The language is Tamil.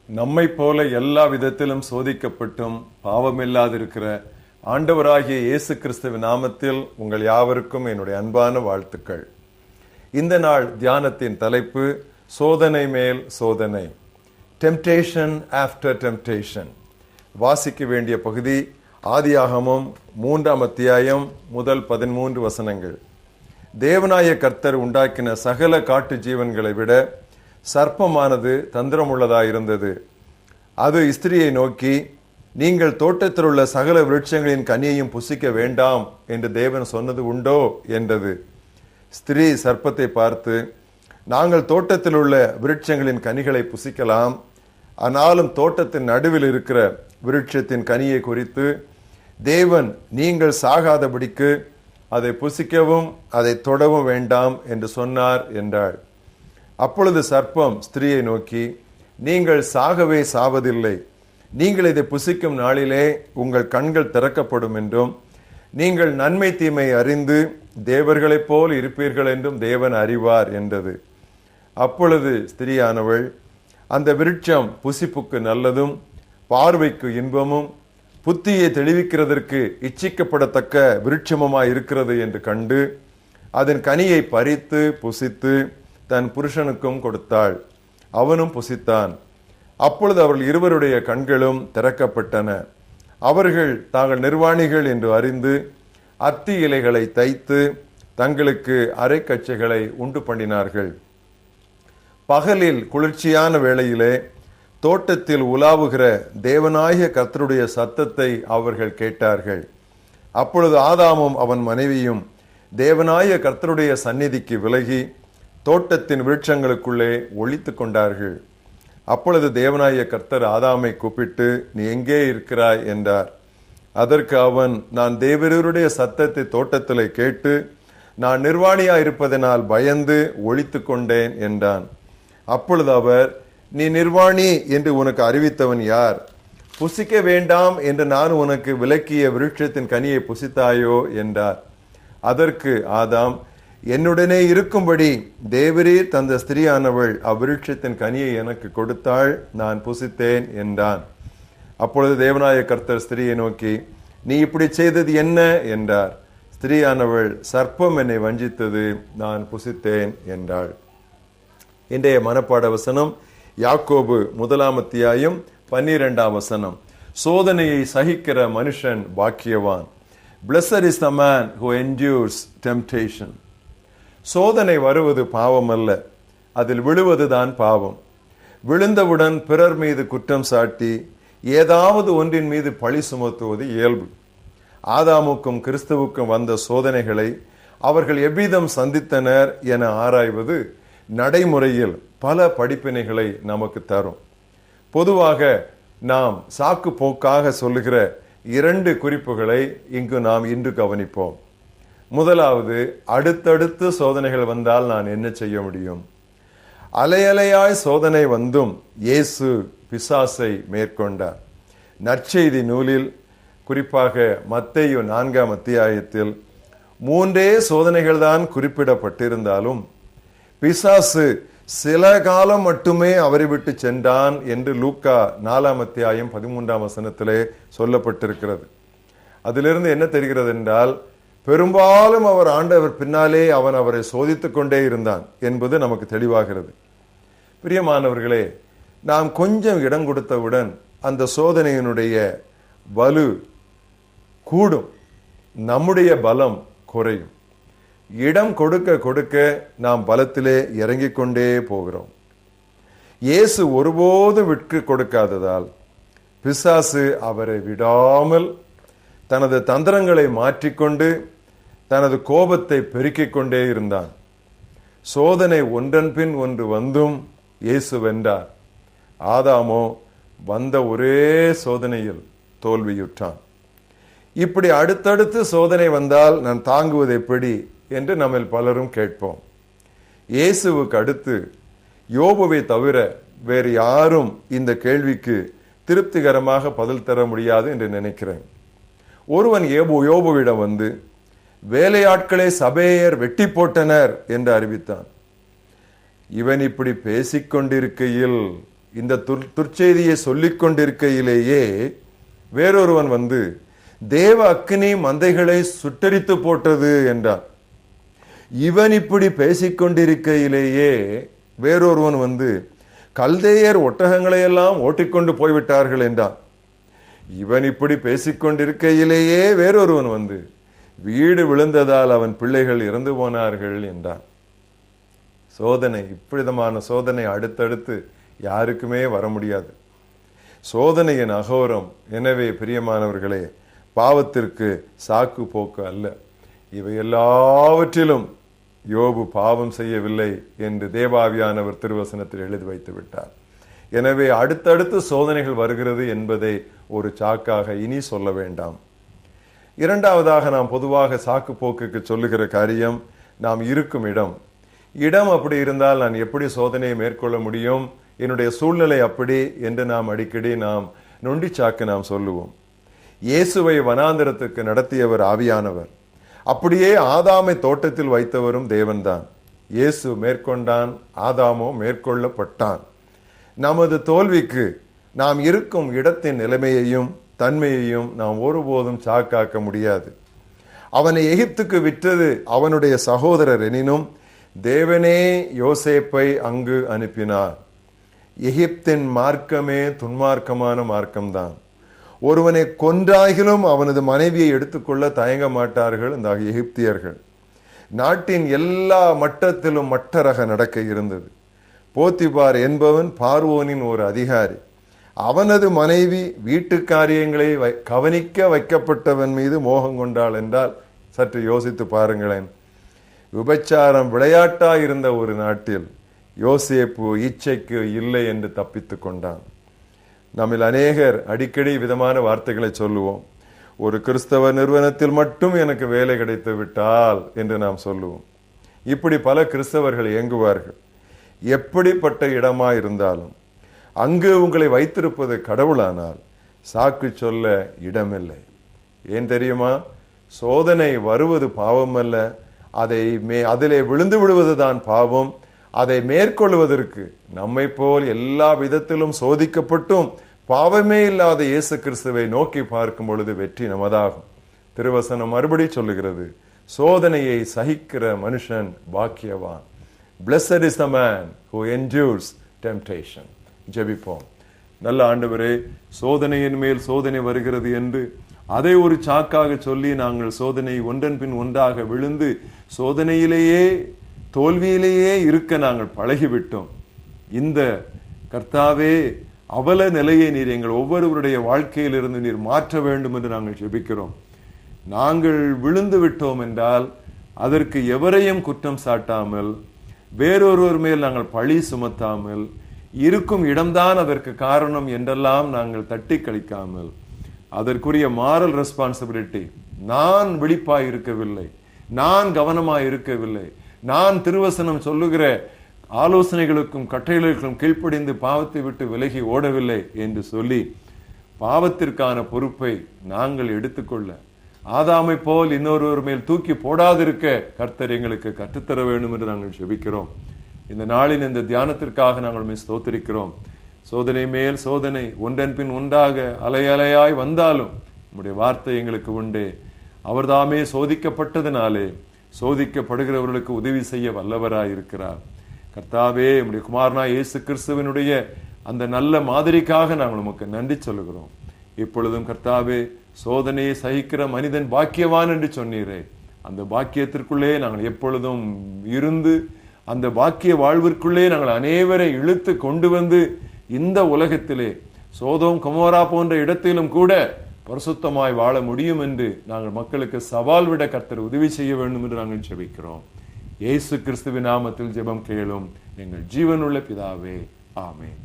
நம்மை போல எல்லா விதத்திலும் சோதிக்கப்பட்டும் பாவமில்லாதிருக்கிற ஆண்டவராகிய இயேசு கிறிஸ்துவின் நாமத்தில் உங்கள் யாவருக்கும் என்னுடைய அன்பான வாழ்த்துக்கள். இந்த நாள் தியானத்தின் தலைப்பு சோதனை மேல் சோதனை, டெம்டேஷன் ஆஃப்டர் டெம்டேஷன். வாசிக்க வேண்டிய பகுதி ஆதியாகமம் 3ஆம் அத்தியாயம் முதல் 13 வசனங்கள். தேவனாய கர்த்தர் உண்டாக்கின சகல காட்டு ஜீவன்களை விட சர்ப்பமானது தந்திரமுள்ளதாயிருந்தது. அது ஸ்திரியை நோக்கி, நீங்கள் தோட்டத்தில் உள்ள சகல விருட்சங்களின் கனியையும் புசிக்க வேண்டாம் என்று தேவன் சொன்னது உண்டோ என்றது. ஸ்திரீ சர்ப்பத்தை பார்த்து, நாங்கள் தோட்டத்தில் உள்ள விருட்சங்களின் கனிகளை புசிக்கலாம், ஆனாலும் தோட்டத்தின் நடுவில் இருக்கிற விருட்சத்தின் கனியை குறித்து தேவன் நீங்கள் சாகாதபடிக்கு அதை புசிக்கவும் அதை தொடவும் வேண்டாம் என்று சொன்னார் என்றாள். அப்பொழுது சர்ப்பம் ஸ்திரியை நோக்கி, நீங்கள் சாகவே சாவதில்லை, நீங்கள் இதை புசிக்கும் நாளிலே உங்கள் கண்கள் திறக்கப்படும் என்றும் நீங்கள் நன்மை தீமை அறிந்து தேவர்களைப் போல் இருப்பீர்கள் என்றும் தேவன் அறிவார் என்றது. அப்பொழுது ஸ்திரியானவள், அந்த விருட்சம் புசிப்புக்கு நல்லதும் பார்வைக்கு இன்பமும் புத்தியை தெளிவிக்கிறதற்கு இச்சிக்கப்படத்தக்க விருட்சமுமாய் இருக்கிறது என்று கண்டு அதன் கனியை பறித்து புசித்து தன் புருஷனுக்கும் கொடுத்தாள். அவனும் புசித்தான். அப்பொழுது அவர்கள் இருவருடைய கண்களும் திறக்கப்பட்டன. அவர்கள் தாங்கள் நிர்வாணிகள் என்று அறிந்து அத்தி இலைகளை தைத்து தங்களுக்கு அரைக்கச்சைகளை உண்டு பண்ணினார்கள். பகலில் குளிர்ச்சியான வேளையிலே தோட்டத்தில் உலாவுகிற தேவனாகிய கர்த்தருடைய சத்தத்தை அவர்கள் கேட்டார்கள். அப்பொழுது ஆதாமும் அவன் மனைவியும் தேவனாகிய கர்த்தருடைய சந்நிதிக்கு விலகி தோட்டத்தின் விருட்சங்களுக்குள்ளே ஒளித்து கொண்டார்கள். அப்பொழுது தேவனாகிய கர்த்தர் ஆதாமை கூப்பிட்டு, நீ எங்கே இருக்கிறாய் என்றார். அதற்கு அவன், நான் தேவரீருடைய சத்தத்தை தோட்டத்திலே கேட்டு நான் நிர்வாணியாய் இருப்பதனால் பயந்து ஒளித்து கொண்டேன் என்றான். அப்பொழுது அவர், நீ நிர்வாணி என்று உனக்கு அறிவித்தவன் யார்? புசிக்க வேண்டாம் என்று நான் உனக்கு விலக்கிய விருட்சத்தின் கனியை புசித்தாயோ என்றார். அதற்கு ஆதாம், என்னுடனே இருக்கும்படி தேவரீர் தந்த ஸ்திரியானவள் அவ்விருட்சத்தின் கனியை எனக்கு கொடுத்தாள், நான் புசித்தேன் என்றான். அப்பொழுது தேவனாய கர்த்தர் ஸ்திரியை நோக்கி, நீ இப்படி செய்தது என்ன என்றார். ஸ்திரியானவள், சர்ப்பம் என்னை வஞ்சித்தது, நான் புசித்தேன் என்றாள். இன்றைய மனப்பாட வசனம் யாக்கோபு 1ஆம் அத்தியாயம் 12ஆம் வசனம். சோதனையை சகிக்கிற மனுஷன் பாக்கியவான். Blessed is the man who endures temptation. சோதனை வருவது பாவம் அல்ல, அதில் விழுவதுதான் பாவம். விழுந்தவுடன் பிறர் மீது குற்றம் சாட்டி ஏதாவது ஒன்றின் மீது பழி சுமத்துவது இயல்பு. ஆதாமுக்கும் கிறிஸ்துவுக்கும் வந்த சோதனைகளை அவர்கள் எவ்விதம் சந்தித்தனர் என ஆராய்வது நடைமுறையில் பல படிப்பினைகளை நமக்கு தரும். பொதுவாக நாம் சாக்கு போக்காக சொல்லுகிற 2 குறிப்புகளை இங்கு நாம் இன்று கவனிப்போம். முதலாவது, அடுத்தடுத்து சோதனைகள் வந்தால் நான் என்ன செய்ய முடியும்? அலையலையாய் சோதனை வந்தும் இயேசு பிசாசை மேற்கொண்டார். நற்செய்தி நூலில், குறிப்பாக மத்தேயு 4ஆம் அத்தியாயத்தில் 3 சோதனைகள் தான் குறிப்பிடப்பட்டிருந்தாலும் பிசாசு சில காலம் மட்டுமே அவரை விட்டு சென்றான் என்று லூக்கா 4ஆம் அத்தியாயம் 13ஆம் வசனத்திலே சொல்லப்பட்டிருக்கிறது. அதிலிருந்து என்ன தெரிகிறது என்றால், பெரும்பாலும் அவர் ஆண்டவர் பின்னாலே அவரை சோதித்துக் கொண்டே இருந்தான் என்பது நமக்கு தெளிவாகிறது. பிரியமானவர்களே, நாம் கொஞ்சம் இடம் கொடுத்தவுடன் அந்த சோதனையினுடைய வலு கூடும், நம்முடைய பலம் குறையும். இடம் கொடுக்க கொடுக்க நாம் பலத்திலே இறங்கிக் கொண்டே போகிறோம். இயேசு ஒருபோது விட்டு கொடுக்காததால் பிசாசு அவரை விடாமல் தனது தந்திரங்களை மாற்றிக்கொண்டு தனது கோபத்தை பெருக்கிக் கொண்டே இருந்தான். சோதனை ஒன்றன் பின் ஒன்று வந்தும் இயேசு வென்றார். ஆதாமோ வந்த ஒரே சோதனையில் தோல்வியுற்றான். இப்படி அடுத்தடுத்து சோதனை வந்தால் நான் தாங்குவது எப்படி என்று நம்ம பலரும் கேட்போம். இயேசுவுக்கு அடுத்து யோபுவை தவிர வேறு யாரும் இந்த கேள்விக்கு திருப்திகரமாக பதில் தர முடியாது என்று நினைக்கிறேன். ஒருவன் யோபுவிடம் வந்து, வேலையாட்களை சபேயர் வெட்டி போட்டனர் என்று அறிவித்தான். இவன் இப்படி பேசிக்கொண்டிருக்கையில் இந்த துர்ச்செய்தியை சொல்லிக் கொண்டிருக்கையிலேயே வேறொருவன் வந்து தேவ அக்கினி மந்தைகளை சுட்டரித்து போட்டது என்றான். இவன் இப்படி பேசிக்கொண்டிருக்கையிலேயே வேறொருவன் வந்து கல்தேயர் ஒட்டகங்களை எல்லாம் ஓட்டிக்கொண்டு போய்விட்டார்கள் என்றான். இவன் இப்படி பேசிக்கொண்டிருக்கையிலேயே வேறொருவன் வந்து வீடு விழுந்ததால் அவன் பிள்ளைகள் இறந்து போனார்கள் என்றான். சோதனை, இப்படிதமான சோதனை அடுத்தடுத்து யாருக்குமே வர முடியாது. சோதனையின் அகோரம். எனவே பிரியமானவர்களே, பாவத்திற்கு சாக்கு போக்கு அல்ல. இவை எல்லாவற்றிலும் யோபு பாவம் செய்யவில்லை என்று தேவாவியானவர் திருவசனத்தில் எழுதி வைத்து விட்டார். எனவே அடுத்தடுத்து சோதனைகள் வருகிறது என்பதை ஒரு சாக்காக இனி சொல்ல வேண்டாம். இரண்டாவதாக நாம் பொதுவாக சாக்கு போக்குக்கு சொல்லுகிற காரியம் நாம் இருக்கும் இடம். இடம் அப்படி இருந்தால் நான் எப்படி சோதனையை மேற்கொள்ள முடியும், என்னுடைய சூழ்நிலை அப்படி என்று நாம் அடிக்கடி நொண்டி சாக்கு நாம் சொல்லுவோம். இயேசுவை வனாந்திரத்துக்கு நடத்தியவர் ஆவியானவர். அப்படியே ஆதாமை தோட்டத்தில் வைத்தவரும் தேவன்தான். இயேசு மேற்கொண்டான், ஆதாமோ மேற்கொள்ளப்பட்டான். நமது தோல்விக்கு நாம் இருக்கும் இடத்தின் நிலைமையையும் தன்மையையும் நாம் ஒருபோதும் சாக்காக்க முடியாது. அவனை எகிப்துக்கு விற்றது அவனுடைய சகோதரர் எனினும் தேவனே யோசேப்பை அங்கு அனுப்பினார். எகிப்தின் மார்க்கமே துன்மார்க்கமான மார்க்கம்தான். ஒருவனை கொன்றாகிலும் அவனது மனைவியை எடுத்துக்கொள்ள தயங்க மாட்டார்கள் இந்த எகிப்தியர்கள். நாட்டின் எல்லா மட்டத்திலும் மட்டரக நடக்க இருந்தது. போத்திபார் என்பவன் பார்வோனின் ஒரு அதிகாரி. அவனது மனைவி வீட்டு காரியங்களை கவனிக்க வைக்கப்பட்டவன் மீது மோகம் கொண்டாள் என்றால் சற்று யோசித்து பாருங்களேன். விபச்சாரம் விளையாட்டா இருந்த ஒரு நாட்டில் யோசேப்பு இச்சைக்கு இல்லை என்று தப்பித்து கொண்டான். நம்மில் அநேகர் அடிக்கடி விதமான வார்த்தைகளை சொல்லுவோம். ஒரு கிறிஸ்தவ நிறுவனத்தில் மட்டும் எனக்கு வேலை கிடைத்து விட்டால் என்று நாம் சொல்லுவோம். இப்படி பல கிறிஸ்தவர்கள் இயங்குவார்கள். எப்படிப்பட்ட இடமா இருந்தாலும் அங்கு உங்களை வைத்திருப்பது கடவுளானால் சாக்கு சொல்ல இடமில்லை. ஏன் தெரியுமா? சோதனை வருவது பாவம் அல்ல, அதிலே விழுந்து விடுவதுதான் பாவம். அதை மேற்கொள்வதற்கு நம்மை போல் எல்லா விதத்திலும் சோதிக்கப்பட்டும் பாவமே இல்லாத இயேசு கிறிஸ்துவை நோக்கி பார்க்கும் பொழுது வெற்றி நமதாகும். திருவசனம் மறுபடி சொல்லுகிறது, சோதனையை சகிக்கிற மனுஷன் பாக்கியவான். Blessed is the man who endures temptation. ஜெபிப்போம். நல்ல ஆண்டவரே, சோதனையின் மேல் சோதனை வருகிறது என்று அதை ஒரு சாக்காக சொல்லி நாங்கள் சோதனை ஒன்றன் பின் ஒன்றாக விழுந்து சோதனையிலேயே தோல்வியிலேயே இருக்க நாங்கள் பழகிவிட்டோம். இந்த கர்த்தாவே, அவல நிலையை நீர் எங்கள் ஒவ்வொருவருடைய வாழ்க்கையிலிருந்து நீர் மாற்ற வேண்டும் என்று நாங்கள் ஜெபிக்கிறோம். நாங்கள் விழுந்து விட்டோம் என்றால் அதற்கு எவரையும் குற்றம் சாட்டாமல், வேறொருவர் மேல் நாங்கள் பழி சுமத்தாமல், இருக்கும் இடம்தான் அதற்கு காரணம் என்றெல்லாம் நாங்கள் தட்டி கழிக்காமல், அதற்குரிய மாரல் ரெஸ்பான்சிபிலிட்டி, நான் விழிப்பாய் இருக்கவில்லை, நான் கவனமாய் இருக்கவில்லை, நான் திருவசனம் சொல்லுகிற ஆலோசனைகளுக்கும் கட்டளைகளுக்கும் கீழ்ப்படிந்து பாவத்தை விட்டு விலகி ஓடவில்லை என்று சொல்லி பாவத்திற்கான பொறுப்பை நாங்கள் எடுத்துக்கொள்ள, ஆதாமை போல் இன்னொருவர் மேல் தூக்கி போடாதிருக்க கர்த்தர் எங்களுக்கு கற்றுத்தர வேண்டும் என்று நாங்கள் ஜெபிக்கிறோம். இந்த நாளின் இந்த தியானத்திற்காக நாங்கள் ஸ்தோத்திரிக்கிறோம். சோதனை மேல் சோதனை ஒன்றன் பின் ஒன்றாக அலையலையாய் வந்தாலும் நம்முடைய வார்த்தை எங்களுக்கு உண்டு. அவர்தாமே சோதிக்கப்பட்டதினாலே சோதிக்கப்படுகிறவர்களுக்கு உதவி செய்ய வல்லவராய் இருக்கிறார். கர்த்தாவே, நம்முடைய குமாரனா இயேசு கிறிஸ்துவினுடைய அந்த நல்ல மாதிரிக்காக நாங்கள் உமக்கு நன்றி சொல்லுகிறோம். இப்பொழுதும் கர்த்தாவே, சோதனையை சகிக்கிற மனிதன் பாக்கியவான் என்று சொன்னீரே, அந்த பாக்கியத்திற்குள்ளே நாங்கள் எப்பொழுதும் இருந்து அந்த பாக்கிய வாழ்விற்குள்ளே நாங்கள் அனைவரை இழுத்து கொண்டு வந்து இந்த உலகத்திலே சோதோம் கொமோரா போன்ற இடத்திலும் கூட பரிசுத்தமாய் வாழ முடியும் என்று நாங்கள் மக்களுக்கு சவால் விட கர்த்தர் உதவி செய்ய வேண்டும் என்று நாங்கள் ஜெபிக்கிறோம். இயேசு கிறிஸ்துவின் நாமத்தில் ஜெபம் கேளும் எங்கள் ஜீவனுள்ள பிதாவே, ஆமென்.